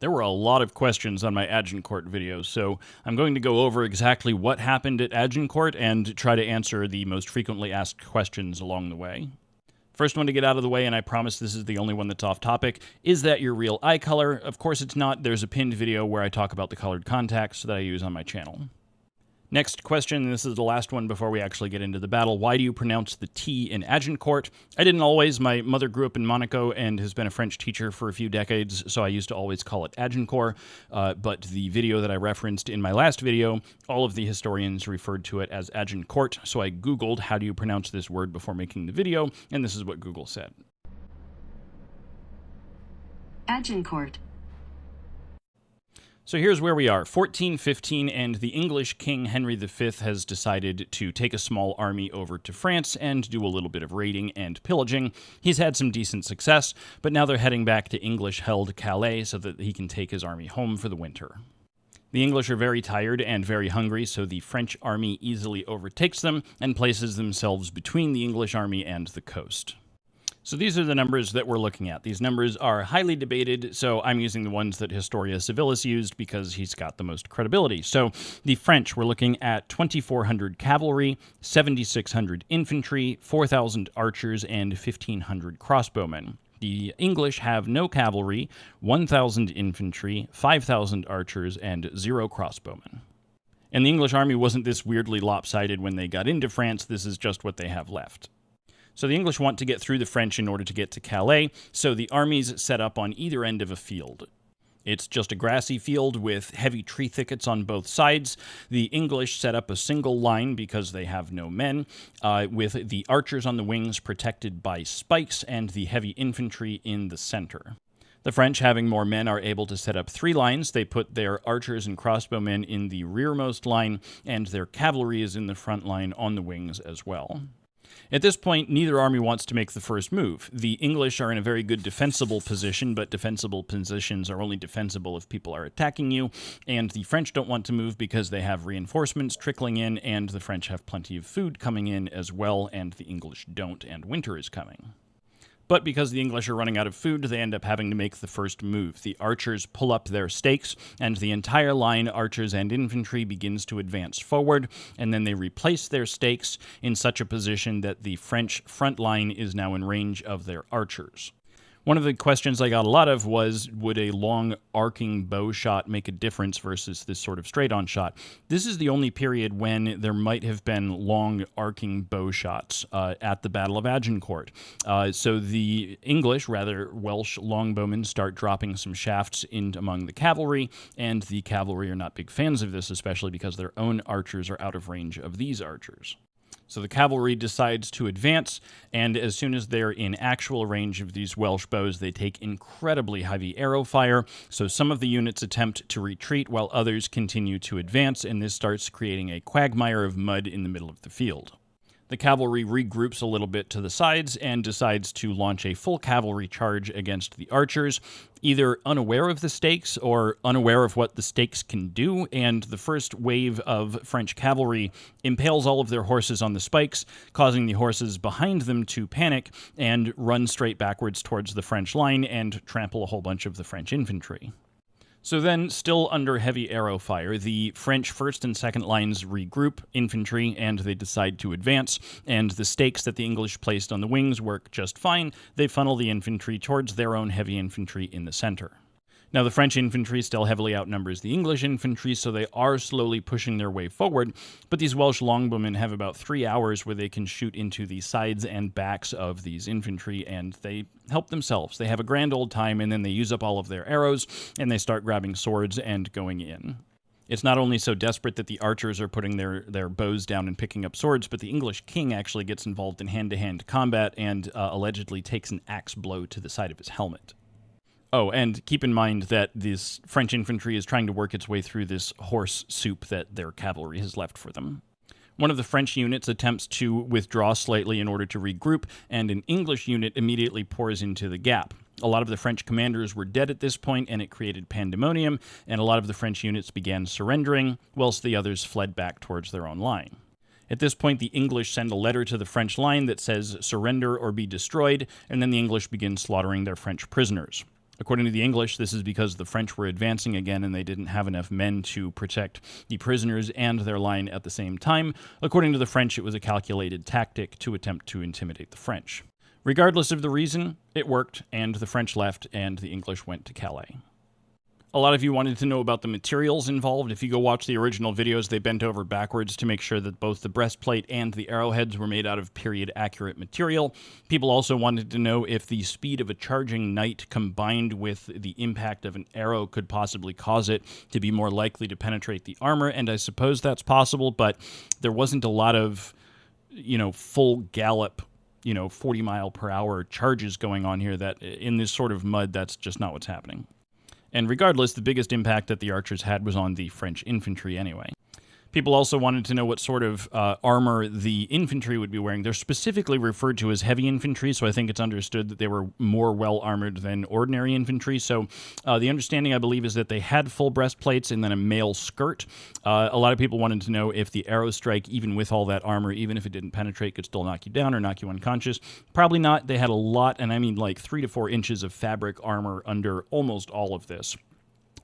There were a lot of questions on my Agincourt video, so I'm going to go over exactly what happened at Agincourt and try to answer the most frequently asked questions along the way. First one to get out of the way, and I promise this is the only one that's off topic, is that your real eye color? Of course it's not. There's a pinned video where I talk about the colored contacts that I use on my channel. Next question, this is the last one before we actually get into the battle. Why do you pronounce the T in Agincourt? I didn't always. My mother grew up in Monaco and has been a French teacher for a few decades, so I used to always call it Agincourt. But the video that I referenced in my last video, all of the historians referred to it as Agincourt, so I Googled how do you pronounce this word before making the video, and this is what Google said. Agincourt. So here's where we are, 1415, and the English King Henry V has decided to take a small army over to France and do a little bit of raiding and pillaging. He's had some decent success, but now they're heading back to English-held Calais so that he can take his army home for the winter. The English are very tired and very hungry, so the French army easily overtakes them and places themselves between the English army and the coast. So these are the numbers that we're looking at. These numbers are highly debated, so I'm using the ones that Historia Civilis used because he's got the most credibility. So the French were looking at 2,400 cavalry, 7,600 infantry, 4,000 archers, and 1,500 crossbowmen. The English have no cavalry, 1,000 infantry, 5,000 archers, and 0 crossbowmen. And the English army wasn't this weirdly lopsided when they got into France. This is just what they have left. So the English want to get through the French in order to get to Calais, so the armies set up on either end of a field. It's just a grassy field with heavy tree thickets on both sides. The English set up a single line because they have no men, with the archers on the wings protected by spikes and the heavy infantry in the center. The French, having more men, are able to set up 3 lines. They put their archers and crossbowmen in the rearmost line, and their cavalry is in the front line on the wings as well. At this point, neither army wants to make the first move. The English are in a very good defensible position, but defensible positions are only defensible if people are attacking you, and the French don't want to move because they have reinforcements trickling in, and the French have plenty of food coming in as well, and the English don't, and winter is coming. But because the English are running out of food, they end up having to make the first move. The archers pull up their stakes, and the entire line, archers and infantry, begins to advance forward, and then they replace their stakes in such a position that the French front line is now in range of their archers. One of the questions I got a lot of was, would a long arcing bow shot make a difference versus this sort of straight-on shot? This is the only period when there might have been long arcing bow shots at the Battle of Agincourt. So the English, rather Welsh longbowmen, start dropping some shafts in among the cavalry, and the cavalry are not big fans of this, especially because their own archers are out of range of these archers. So the cavalry decides to advance, and as soon as they're in actual range of these Welsh bows, they take incredibly heavy arrow fire. So some of the units attempt to retreat while others continue to advance, and this starts creating a quagmire of mud in the middle of the field. The cavalry regroups a little bit to the sides and decides to launch a full cavalry charge against the archers, either unaware of the stakes or unaware of what the stakes can do, and the first wave of French cavalry impales all of their horses on the spikes, causing the horses behind them to panic and run straight backwards towards the French line and trample a whole bunch of the French infantry. So then, still under heavy arrow fire, the French first and second lines regroup infantry, and they decide to advance, and the stakes that the English placed on the wings work just fine. They funnel the infantry towards their own heavy infantry in the center. Now, the French infantry still heavily outnumbers the English infantry, so they are slowly pushing their way forward, but these Welsh longbowmen have about 3 hours where they can shoot into the sides and backs of these infantry, and they help themselves. They have a grand old time, and then they use up all of their arrows, and they start grabbing swords and going in. It's not only so desperate that the archers are putting their bows down and picking up swords, but the English king actually gets involved in hand-to-hand combat and allegedly takes an axe blow to the side of his helmet. Oh, and keep in mind that this French infantry is trying to work its way through this horse soup that their cavalry has left for them. One of the French units attempts to withdraw slightly in order to regroup, and an English unit immediately pours into the gap. A lot of the French commanders were dead at this point, and it created pandemonium, and a lot of the French units began surrendering, whilst the others fled back towards their own line. At this point, the English send a letter to the French line that says, "Surrender or be destroyed," and then the English begin slaughtering their French prisoners. According to the English, this is because the French were advancing again and they didn't have enough men to protect the prisoners and their line at the same time. According to the French, it was a calculated tactic to attempt to intimidate the French. Regardless of the reason, it worked, and the French left, and the English went to Calais. A lot of you wanted to know about the materials involved. If you go watch the original videos, they bent over backwards to make sure that both the breastplate and the arrowheads were made out of period-accurate material. People also wanted to know if the speed of a charging knight combined with the impact of an arrow could possibly cause it to be more likely to penetrate the armor, and I suppose that's possible, but there wasn't a lot of, full gallop 40-mile-per-hour charges going on here. That in this sort of mud, that's just not what's happening. And regardless, the biggest impact that the archers had was on the French infantry anyway. People also wanted to know what sort of armor the infantry would be wearing. They're specifically referred to as heavy infantry, so I think it's understood that they were more well-armored than ordinary infantry. So the understanding, I believe, is that they had full breastplates and then a mail skirt. A lot of people wanted to know if the arrow strike, even with all that armor, even if it didn't penetrate, could still knock you down or knock you unconscious. Probably not. They had a lot, and I mean like 3 to 4 inches of fabric armor under almost all of this.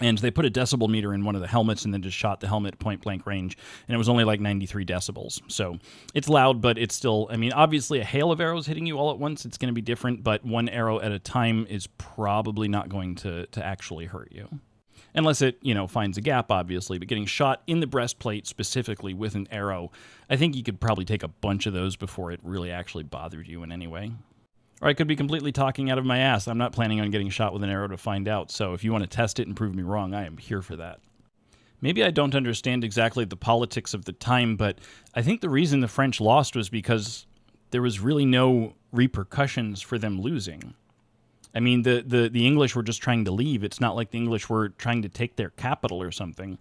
And they put a decibel meter in one of the helmets and then just shot the helmet at point-blank range, and it was only like 93 decibels. So it's loud, but it's still, obviously a hail of arrows hitting you all at once, it's going to be different, but one arrow at a time is probably not going to actually hurt you. Unless it, finds a gap, obviously, but getting shot in the breastplate specifically with an arrow, I think you could probably take a bunch of those before it really actually bothered you in any way. Or I could be completely talking out of my ass. I'm not planning on getting shot with an arrow to find out, so if you want to test it and prove me wrong, I am here for that. Maybe I don't understand exactly the politics of the time, but I think the reason the French lost was because there was really no repercussions for them losing. I mean, the English were just trying to leave. It's not like the English were trying to take their capital or something.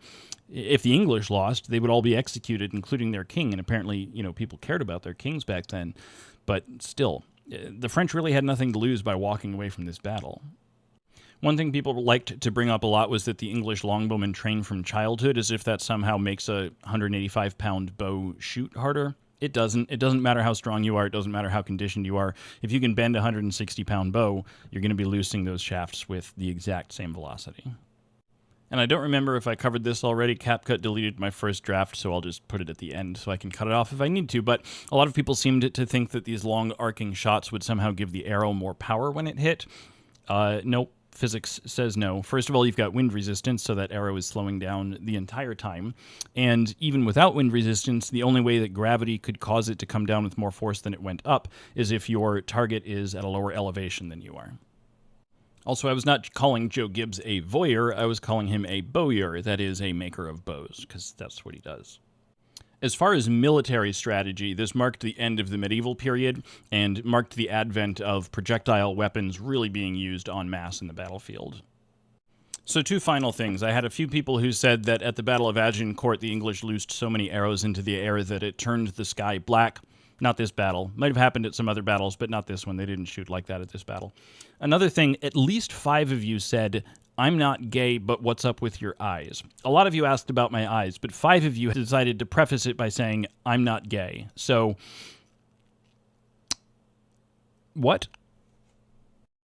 If the English lost, they would all be executed, including their king, and apparently, people cared about their kings back then, but still. The French really had nothing to lose by walking away from this battle. One thing people liked to bring up a lot was that the English longbowmen trained from childhood, as if that somehow makes a 185-pound bow shoot harder. It doesn't. It doesn't matter how strong you are. It doesn't matter how conditioned you are. If you can bend a 160-pound bow, you're going to be loosing those shafts with the exact same velocity. And I don't remember if I covered this already. CapCut deleted my first draft, so I'll just put it at the end so I can cut it off if I need to. But a lot of people seemed to think that these long arcing shots would somehow give the arrow more power when it hit. Nope. Physics says no. First of all, you've got wind resistance, so that arrow is slowing down the entire time. And even without wind resistance, the only way that gravity could cause it to come down with more force than it went up is if your target is at a lower elevation than you are. Also, I was not calling Joe Gibbs a voyeur, I was calling him a bowyer, that is, a maker of bows, because that's what he does. As far as military strategy, this marked the end of the medieval period, and marked the advent of projectile weapons really being used en masse in the battlefield. So 2 final things. I had a few people who said that at the Battle of Agincourt, the English loosed so many arrows into the air that it turned the sky black. Not this battle. Might have happened at some other battles, but not this one. They didn't shoot like that at this battle. Another thing, at least 5 of you said, I'm not gay, but what's up with your eyes? A lot of you asked about my eyes, but 5 of you decided to preface it by saying, I'm not gay. So, what?